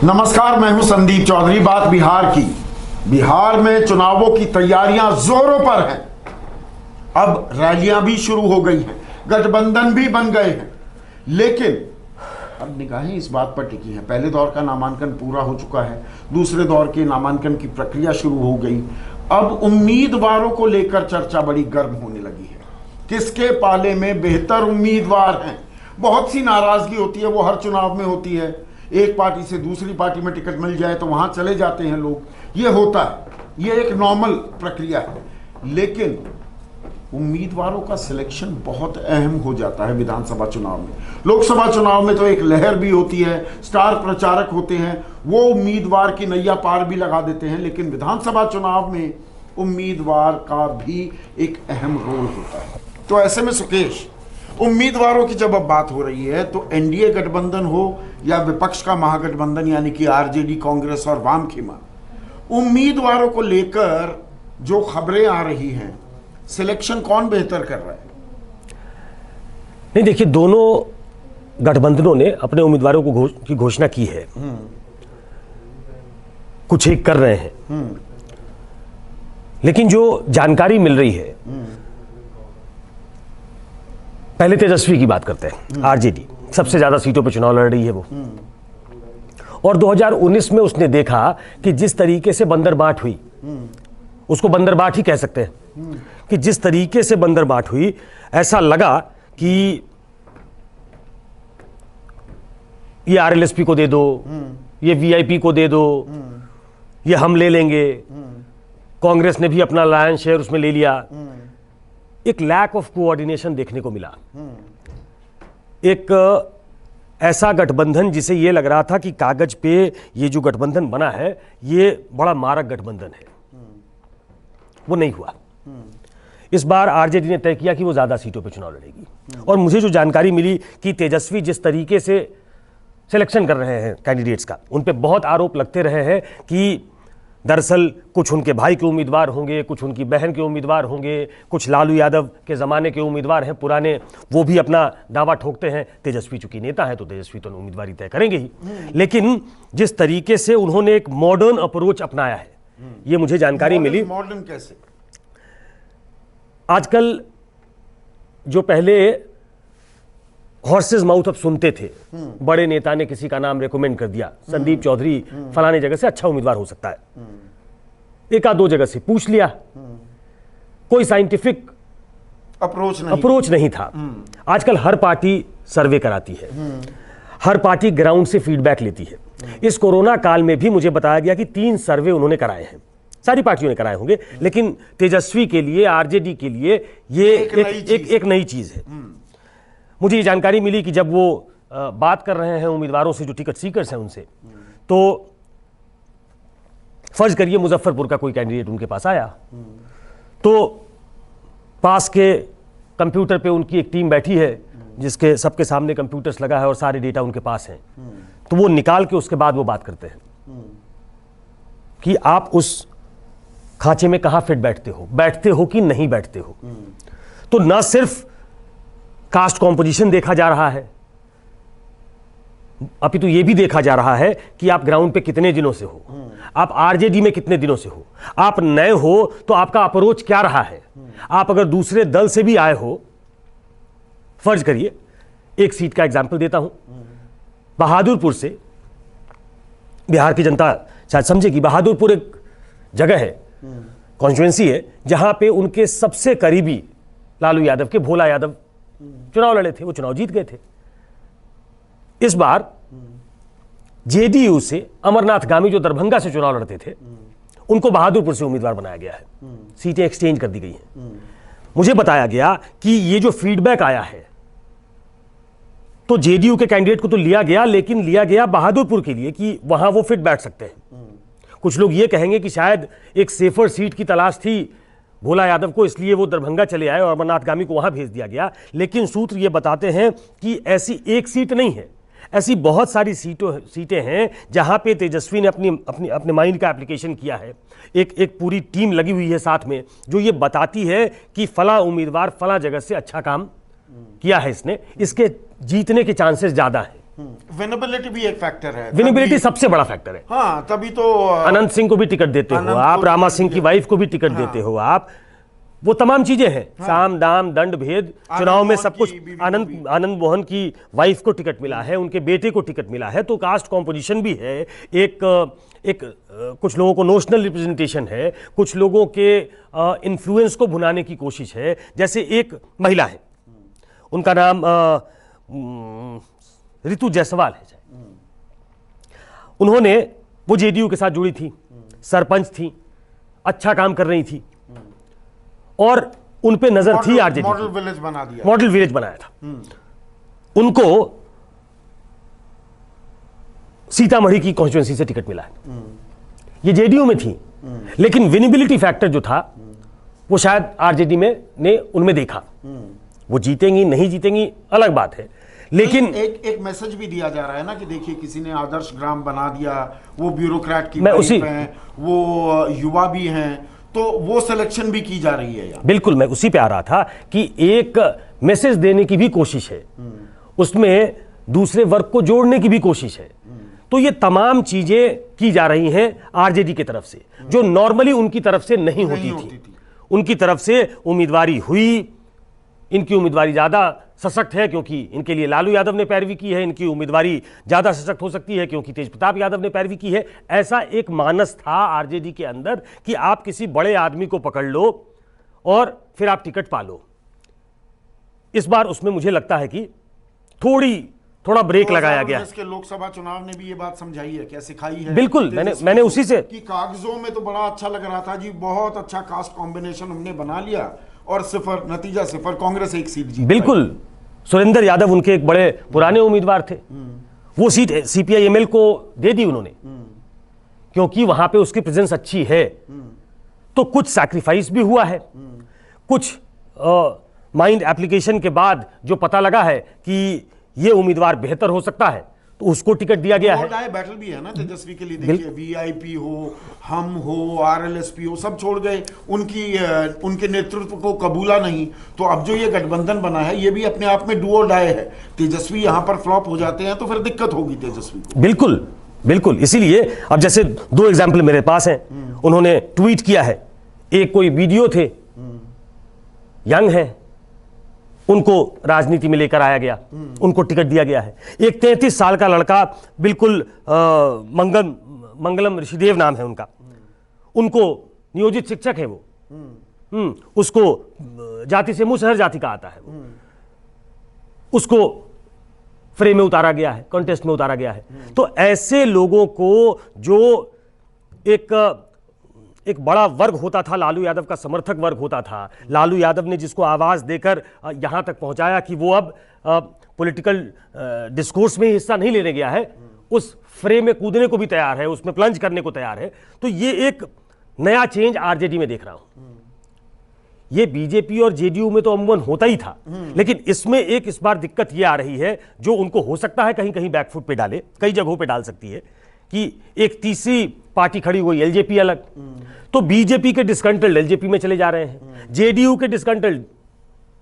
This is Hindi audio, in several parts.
नमस्कार, मैं हूं संदीप चौधरी। बात बिहार की। बिहार में चुनावों की तैयारियां जोरों पर हैं। अब रैलियां भी शुरू हो गई हैं, गठबंधन भी बन गए हैं, लेकिन अब निगाहें इस बात पर टिकी हैं। पहले दौर का नामांकन पूरा हो चुका है, दूसरे दौर के नामांकन की प्रक्रिया शुरू हो गई। अब उम्मीदवारों को लेकर चर्चा बड़ी गर्म होने लगी है। किसके पाले में बेहतर उम्मीदवार हैं? बहुत सी नाराजगी होती है, वो हर चुनाव में होती है। एक पार्टी से दूसरी पार्टी में टिकट मिल जाए तो वहां चले जाते हैं लोग, ये होता है, ये एक नॉर्मल प्रक्रिया है। लेकिन उम्मीदवारों का सिलेक्शन बहुत अहम हो जाता है विधानसभा चुनाव में। लोकसभा चुनाव में तो एक लहर भी होती है, स्टार प्रचारक होते हैं, वो उम्मीदवार की नैया पार भी लगा देते हैं। लेकिन विधानसभा चुनाव में उम्मीदवार का भी एक अहम रोल होता है। तो ऐसे में सुकेश, उम्मीदवारों की जब अब बात हो रही है तो एनडीए गठबंधन हो या विपक्ष का महागठबंधन यानी कि आरजेडी, कांग्रेस और वाम खेमा, उम्मीदवारों को लेकर जो खबरें आ रही हैं, सिलेक्शन कौन बेहतर कर रहा है? नहीं, देखिए, दोनों गठबंधनों ने अपने उम्मीदवारों की घोषणा की है। कुछ एक कर रहे हैं, लेकिन जो जानकारी मिल रही है, पहले तेजस्वी की बात करते हैं। आरजेडी सबसे ज्यादा सीटों पर चुनाव लड़ रही है वो, और 2019 में उसने देखा कि जिस तरीके से बंदरबाट हुई, उसको बंदरबाट ही कह सकते हैं, कि जिस तरीके से बंदरबाट हुई, ऐसा लगा कि ये आरएलएसपी को दे दो, ये वीआईपी को दे दो, ये हम ले लेंगे। कांग्रेस ने भी अपना लायन शेयर उसमें ले लिया। एक लैक ऑफ कोऑर्डिनेशन देखने को मिला। एक ऐसा गठबंधन जिसे ये लग रहा था कि कागज पे ये जो गठबंधन बना है ये बड़ा मारक गठबंधन है, वो नहीं हुआ। इस बार आरजेडी ने तय किया कि वो ज्यादा सीटों पे चुनाव लड़ेगी। और मुझे जो जानकारी मिली कि तेजस्वी जिस तरीके से सिलेक्शन कर रहे हैं कैंडिडेट्स का, उन पे बहुत आरोप लगते रहे हैं कि दरअसल कुछ उनके भाई के उम्मीदवार होंगे, कुछ उनकी बहन के उम्मीदवार होंगे, कुछ लालू यादव के ज़माने के उम्मीदवार हैं पुराने, वो भी अपना दावा ठोकते हैं। तेजस्वी चूंकि नेता है तो तेजस्वी तो उम्मीदवारी तय करेंगे ही, लेकिन जिस तरीके से उन्होंने एक मॉडर्न अप्रोच अपनाया है, ये मुझे जानकारी मिली। मॉडर्न कैसे? आजकल जो पहले हॉर्सेस माउथ अब सुनते थे, बड़े नेता ने किसी का नाम रेकमेंड कर दिया, संदीप चौधरी फलाने जगह से अच्छा उम्मीदवार हो सकता है, एक आध दो जगह से पूछ लिया, कोई साइंटिफिक अप्रोच नहीं था। आजकल हर पार्टी सर्वे कराती है, हर पार्टी ग्राउंड से फीडबैक लेती है। इस कोरोना काल में भी मुझे बताया गया कि 3 सर्वे उन्होंने कराए हैं, सारी पार्टियों ने कराए होंगे, लेकिन तेजस्वी के लिए, आरजेडी के लिए ये एक नई चीज है। मुझे ये जानकारी मिली कि जब वो बात कर रहे हैं उम्मीदवारों से, जो टिकट सीकर्स हैं उनसे, तो फर्ज करिए मुजफ्फरपुर का कोई कैंडिडेट उनके पास आया, तो पास के कंप्यूटर पे उनकी एक टीम बैठी है जिसके सबके सामने कंप्यूटर्स लगा है और सारे डेटा उनके पास हैं, तो वो निकाल के उसके बाद वो बात करते हैं कि आप उस खांचे में कहां फिट बैठते हो कि नहीं बैठते हो। तो ना सिर्फ कास्ट कॉम्पोजिशन देखा जा रहा है, अपितु ये भी देखा जा रहा है कि आप ग्राउंड पे कितने दिनों से हो, आप आरजेडी में कितने दिनों से हो, आप नए हो तो आपका अप्रोच क्या रहा है। आप अगर दूसरे दल से भी आए हो, फर्ज करिए, एक सीट का एग्जांपल देता हूं, बहादुरपुर से, बिहार की जनता शायद समझे कि बहादुरपुर एक जगह है, कॉन्स्टिट्यूएंसी है, जहां पे उनके सबसे करीबी लालू यादव के भोला यादव चुनाव लड़े थे, वो चुनाव जीत गए थे। इस बार जेडीयू से अमरनाथ गामी, जो दरभंगा से चुनाव लड़ते थे, उनको बहादुरपुर से उम्मीदवार बनाया गया है, सीटें एक्सचेंज कर दी गई हैं। मुझे बताया गया कि ये जो फीडबैक आया है, तो जेडीयू के कैंडिडेट को तो लिया गया, लेकिन लिया गया बहादुरपुर के लिए कि वहां वो फिट बैठ सकते हैं। कुछ लोग ये कहेंगे कि शायद एक सेफर सीट की तलाश थी भोला यादव को, इसलिए वो दरभंगा चले आए और अमरनाथ गामी को वहां भेज दिया गया। लेकिन सूत्र ये बताते हैं कि ऐसी एक सीट नहीं है, ऐसी बहुत सारी सीटें हैं जहां पे तेजस्वी ने अपने माइंड का एप्लीकेशन किया है। एक पूरी टीम लगी हुई है साथ में, जो ये बताती है कि फला उम्मीदवार फला जगह से अच्छा काम किया है इसने, इसके जीतने के चांसेस ज्यादा हैं। विनेबिलिटी भी एक फैक्टर है, विनेबिलिटी सबसे बड़ा फैक्टर है। हाँ, तभी तो अनंत सिंह को भी टिकट देते हो आप, रामा सिंह की वाइफ को भी टिकट देते हो आप, वो तमाम चीजें हैं, साम दाम दंड भेद, चुनाव में सब कुछ। आनंद मोहन की वाइफ को टिकट मिला है, उनके बेटे को टिकट मिला है, तो कास्ट कॉम्पोजिशन भी है, एक कुछ लोगों को नोशनल रिप्रेजेंटेशन है, कुछ लोगों के इन्फ्लुएंस को भुनाने की कोशिश है। जैसे एक महिला है, उनका नाम ऋतु जायसवाल है, उन्होंने, वो जेडीयू के साथ जुड़ी थी, सरपंच थी, अच्छा काम कर रही थी, और उन पे नजर थी आरजेडी। मॉडल विलेज बना दिया, मॉडल विलेज बनाया था। उनको सीतामढ़ी की कॉन्स्टिट्यूएंसी से टिकट मिला है, ये जेडीयू में थी, लेकिन विनेबिलिटी फैक्टर जो था वो शायद आरजेडी में ने उनमें देखा। वो जीतेंगी नहीं जीतेंगी अलग बात है, लेकिन एक मैसेज भी दिया जा रहा है ना कि देखिए किसी ने आदर्श ग्राम बना दिया, वो ब्यूरोक्रेट की मैं उसी हैं, वो युवा भी हैं, तो वो सिलेक्शन भी की जा रही है यहाँ। बिल्कुल, मैं उसी पे आ रहा था कि एक मैसेज देने की भी कोशिश है, उसमें दूसरे वर्ग को जोड़ने की भी कोशिश है। तो ये तमाम चीजें की जा रही हैं आरजेडी की तरफ से, जो नॉर्मली उनकी तरफ से नहीं होती थी। उनकी तरफ से उम्मीदवारी हुई, इनकी उम्मीदवारी ज्यादा सशक्त है क्योंकि इनके लिए लालू यादव ने पैरवी की है, इनकी उम्मीदवारी ज्यादा सशक्त हो सकती है क्योंकि तेज प्रताप यादव ने पैरवी की है। ऐसा एक मानस था आरजेडी के अंदर कि आप किसी बड़े आदमी को पकड़ लो और फिर आप टिकट पा लो। इस बार उसमें मुझे लगता है कि थोड़ा ब्रेक लगाया गया। इसके लोकसभा चुनाव ने भी ये बात समझाई है, क्या सिखाई है। बिल्कुल, मैंने उसी से कि कागजों में तो बड़ा अच्छा लग रहा था जी, बहुत अच्छा कास्ट कॉम्बिनेशन हमने बना लिया, और सिफर, नतीजा सिफर, कांग्रेस एक सीट जीत। बिल्कुल, सुरेंद्र यादव उनके एक बड़े पुराने उम्मीदवार थे, वो सीट सीपीआईएमएल को दे दी उन्होंने, क्योंकि वहां पे उसकी प्रेजेंस अच्छी है। तो कुछ सैक्रिफाइस भी हुआ है, कुछ माइंड एप्लीकेशन के बाद जो पता लगा है कि ये उम्मीदवार बेहतर हो सकता है, तो उसको टिकट दिया गया है। बैटल भी है ना तेजस्वी के लिए, देखिए वीआईपी हो, हम हो, आरएलएसपी हो, सब छोड़ गए, उनके नेतृत्व को कबूला नहीं। तो अब जो ये गठबंधन बना है, ये भी अपने आप में डू और डाई है। तेजस्वी यहां पर फ्लॉप हो जाते हैं तो फिर दिक्कत होगी तेजस्वी को। बिल्कुल बिल्कुल, इसीलिए अब जैसे दो एग्जाम्पल मेरे पास हैं, उन्होंने ट्वीट किया है, एक कोई वीडियो थे, यंग है, उनको राजनीति में लेकर आया गया, उनको टिकट दिया गया है। एक 33 साल का लड़का, बिल्कुल मंगलम ऋषिदेव नाम है उनका, उनको नियोजित शिक्षक है वो, उसको जाति से मुसहर जाति का आता है, उसको फ्रेम में उतारा गया है, कॉन्टेस्ट में उतारा गया है। तो ऐसे लोगों को, जो एक बड़ा वर्ग होता था, लालू यादव का समर्थक वर्ग होता था, लालू यादव ने जिसको आवाज देकर यहां तक पहुंचाया कि वो अब पॉलिटिकल डिस्कोर्स में हिस्सा नहीं लेने गया है, उस फ्रेम में कूदने को भी तैयार है, उसमें प्लंज करने को तैयार है। तो ये एक नया चेंज आरजेडी में देख रहा हूं। ये बीजेपी और जेडीयू में तो अमूमन होता ही था, लेकिन इसमें इस बार दिक्कत ये आ रही है, जो उनको हो सकता है कहीं कहीं बैकफुट पे डाले, कई जगहों पे डाल सकती है, कि एक तीसरी पार्टी खड़ी हुई, एलजेपी अलग। तो बीजेपी के डिस्कंटल्ड एलजेपी में चले जा रहे हैं, जेडीयू के डिस्कंटल्ड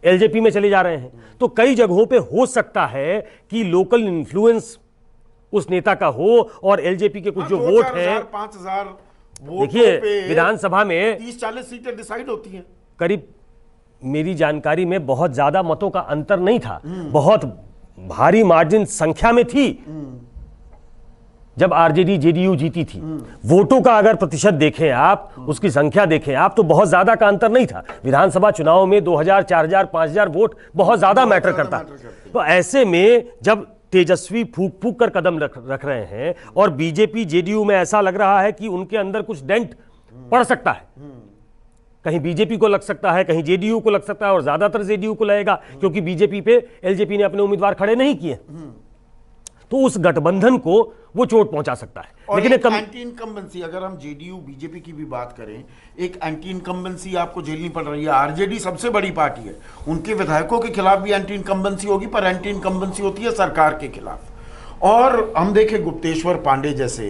एलजेपी में चले जा रहे हैं। तो कई जगहों पे हो सकता है कि लोकल इन्फ्लुएंस उस नेता का हो, और एलजेपी के कुछ जो वोट है, 5,000 देखिए विधानसभा में 30-40 सीटें डिसाइड होती हैं। करीब, मेरी जानकारी में बहुत ज्यादा मतों का अंतर नहीं था, बहुत भारी मार्जिन संख्या में थी जब आरजेडी जेडीयू जीती थी। वोटों का अगर प्रतिशत देखें आप, उसकी संख्या देखें आप, तो बहुत ज्यादा का अंतर नहीं था। विधानसभा चुनाव में 2000, 4000, 5000 वोट बहुत ज्यादा मैटर करता। तो ऐसे में जब तेजस्वी फूक फूक कर कदम रख रहे हैं, और बीजेपी जेडीयू में ऐसा लग रहा है कि उनके अंदर कुछ डेंट पड़ सकता है, कहीं बीजेपी को लग सकता है, कहीं जेडीयू को लग सकता है, और ज्यादातर जेडीयू को लगेगा, क्योंकि बीजेपी पे एलजेपी ने अपने उम्मीदवार खड़े नहीं किए। तो उस गठबंधन को वो चोट पहुंचा सकता है। लेकिन एक एंटी इनकम्बेंसी, अगर हम जेडीयू बीजेपी की भी बात करें, एक एंटी इनकम्बेंसी आपको झेलनी पड़ रही है। आरजेडी सबसे बड़ी पार्टी है, उनके विधायकों के खिलाफ भी एंटी इनकम्बेंसी होगी, पर एंटी इनकम्बेंसी होती है सरकार के खिलाफ। और हम देखें गुप्तेश्वर पांडे जैसे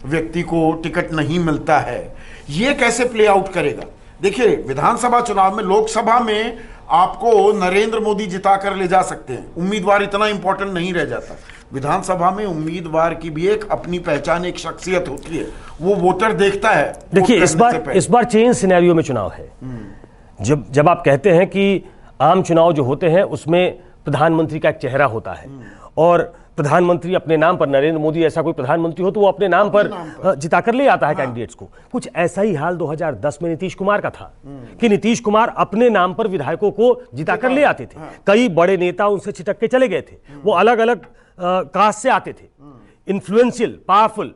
व्यक्ति को टिकट नहीं मिलता है, ये कैसे प्ले आउट करेगा। देखिए विधानसभा चुनाव में, लोकसभा में आपको नरेंद्र मोदी जिता कर ले जा सकते हैं, उम्मीदवार इतना इंपॉर्टेंट नहीं रह जाता। विधानसभा में उम्मीदवार की भी एक अपनी पहचान, एक शख्सियत होती है, वो वोटर देखता है। देखिए इस बार चेंज सिनेरियो में चुनाव है। जब आप कहते हैं कि आम चुनाव जो होते हैं उसमें प्रधानमंत्री का एक चेहरा होता है और प्रधानमंत्री अपने नाम पर, नरेंद्र मोदी ऐसा कोई प्रधानमंत्री हो तो वो अपने नाम पर जिताकर ले आता है कैंडिडेट्स को। कुछ ऐसा ही हाल 2010 में नीतीश कुमार का था कि नीतीश कुमार अपने नाम पर विधायकों को जिताकर ले आते थे। कई बड़े नेता उनसे छिटक के चले गए थे, वो अलग अलग कास्ट से आते थे, इन्फ्लुएंशियल पावरफुल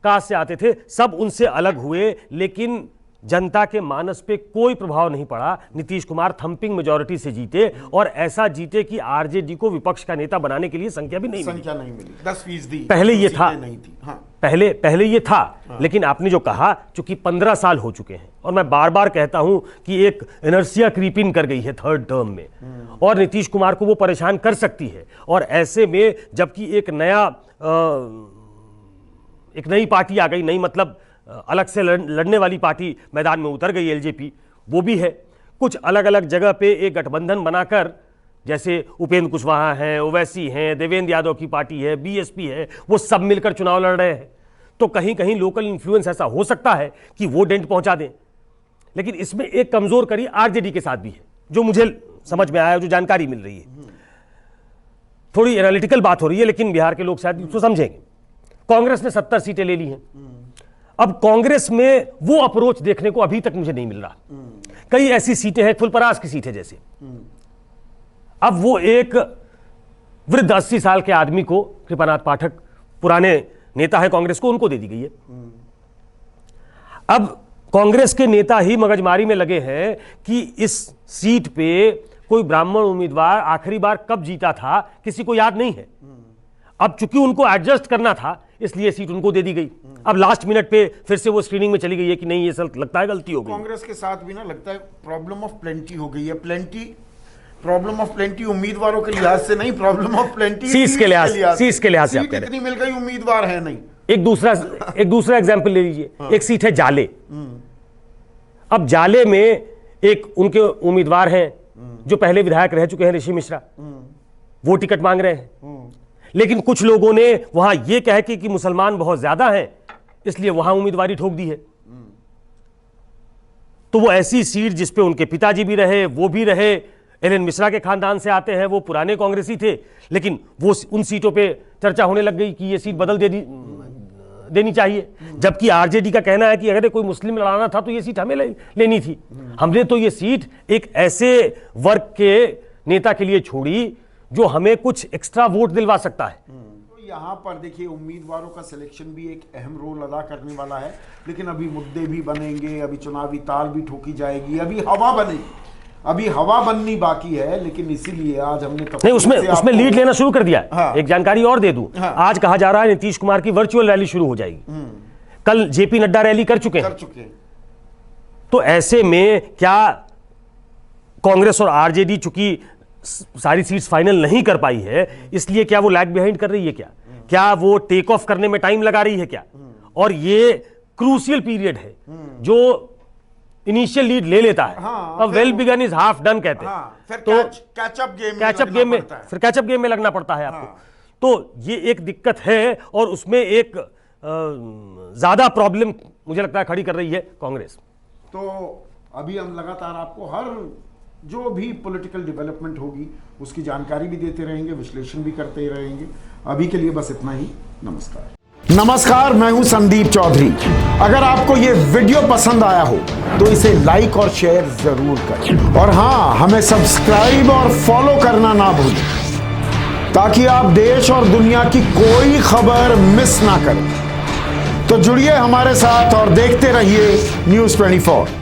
कास्ट से आते थे, सब उनसे अलग हुए, लेकिन जनता के मानस पे कोई प्रभाव नहीं पड़ा। नीतीश कुमार थंपिंग मेजॉरिटी से जीते और ऐसा जीते कि आरजेडी को विपक्ष का नेता बनाने के लिए संख्या नहीं मिली। 10% पहले ये था, नहीं थी। हाँ। पहले ये था। हाँ। लेकिन आपने जो कहा, चूंकि 15 साल हो चुके हैं और मैं बार बार कहता हूं कि एक इनर्शिया क्रीप इन कर गई है थर्ड टर्म में और नीतीश कुमार को वो परेशान कर सकती है। और ऐसे में जबकि एक नई पार्टी आ गई, नई मतलब अलग से लड़ने वाली पार्टी मैदान में उतर गई, एलजेपी वो भी है, कुछ अलग अलग जगह पे एक गठबंधन बनाकर, जैसे उपेंद्र कुशवाहा हैं, ओवैसी हैं, देवेंद्र यादव की पार्टी है, बीएसपी है, वो सब मिलकर चुनाव लड़ रहे हैं। तो कहीं कहीं लोकल इन्फ्लुएंस ऐसा हो सकता है कि वो डेंट पहुंचा दें। लेकिन इसमें एक कमजोर कड़ी आरजेडी के साथ भी है, जो मुझे समझ में आया, जो जानकारी मिल रही है। थोड़ी एनालिटिकल बात हो रही है लेकिन बिहार के लोग शायद उसको समझेंगे। कांग्रेस ने 70 सीटें ले ली हैं। अब कांग्रेस में वो अप्रोच देखने को अभी तक मुझे नहीं मिल रहा। कई ऐसी सीटें हैं, फुलपरास की सीटें जैसे, अब वो एक वृद्ध 80 साल के आदमी को, कृपानाथ पाठक पुराने नेता है कांग्रेस को, उनको दे दी गई है। अब कांग्रेस के नेता ही मगजमारी में लगे हैं कि इस सीट पे कोई ब्राह्मण उम्मीदवार आखिरी बार कब जीता था किसी को याद नहीं है। अब चूंकि उनको एडजस्ट करना था इसलिए सीट उनको दे दी गई। अब लास्ट मिनट पे फिर से वो स्क्रीनिंग में चली गई है कि नहीं, ये सब लगता है गलती हो गई। कांग्रेस के साथ भी ना लगता है प्रॉब्लम ऑफ प्लेंटी हो गई है। प्रॉब्लम ऑफ प्लेंटी उम्मीदवारों के लिहाज से नहीं, प्रॉब्लम ऑफ प्लेंटी सीट के लिहाज से। आप कह रहे इतनी मिल गई, उम्मीदवार है नहीं। एक दूसरा एग्जाम्पल ले लीजिए। एक सीट है जाले। अब जाले में एक उनके उम्मीदवार हैं जो पहले विधायक रह चुके हैं, ऋषि मिश्रा, वो टिकट मांग रहे हैं। लेकिन कुछ लोगों ने वहां यह कह के कि मुसलमान बहुत ज्यादा हैं इसलिए वहां उम्मीदवारी ठोक दी है। तो वो ऐसी सीट जिस पे उनके पिताजी भी रहे, वो भी रहे, एलएन मिश्रा के खानदान से आते हैं, वो पुराने कांग्रेसी थे, लेकिन वो उन सीटों पे चर्चा होने लग गई कि ये सीट बदल देनी चाहिए। जबकि आरजेडी का कहना है कि अगर कोई मुस्लिम लड़ाना था तो ये सीट हमें लेनी थी। हमने तो ये सीट एक ऐसे वर्ग के नेता के लिए छोड़ी जो हमें कुछ एक्स्ट्रा वोट दिलवा सकता है। तो यहाँ पर देखिए उम्मीदवारों का सिलेक्शन भी एक अहम रोल अदा करने वाला है। लेकिन अभी मुद्दे भी बनेंगे, अभी चुनावी ताल भी ठोकी जाएगी, अभी हवा बनेगी, अभी हवा बननी बाकी है। लेकिन इसीलिए आज हमने नहीं, उसमें लीड लेना शुरू कर दिया। हाँ। एक जानकारी और दे दूं। हाँ। आज कहा जा रहा है नीतीश कुमार की वर्चुअल रैली शुरू हो जाएगी। कल जेपी नड्डा रैली कर चुके हैं। तो ऐसे में क्या कांग्रेस और आरजेडी चूंकि सारी सीट्स फाइनल नहीं कर पाई है, इसलिए क्या वो लैग बिहाइंड कर रही है? क्या वो टेक ऑफ करने में टाइम लगा रही है क्या? और ये क्रूशियल पीरियड है जो इनिशियल लीड ले लेता है। हाँ, well begun is half done कहते हैं। हाँ, तो कैचअप गेम में लगना पड़ता है आपको। तो ये एक दिक्कत है और उसमें एक ज्यादा प्रॉब्लम मुझे लगता है खड़ी कर रही है कांग्रेस। तो अभी हम लगातार आपको हर जो भी पॉलिटिकल डेवलपमेंट होगी उसकी जानकारी भी देते रहेंगे, विश्लेषण भी करते रहेंगे। अभी के लिए बस इतना ही। नमस्कार, मैं हूं संदीप चौधरी। अगर आपको ये वीडियो पसंद आया हो तो इसे लाइक और शेयर जरूर करें और हाँ, हमें सब्सक्राइब और फॉलो करना ना भूलें ताकि आप देश और दुनिया की कोई खबर मिस ना करें। तो जुड़िए हमारे साथ और देखते रहिए News 24।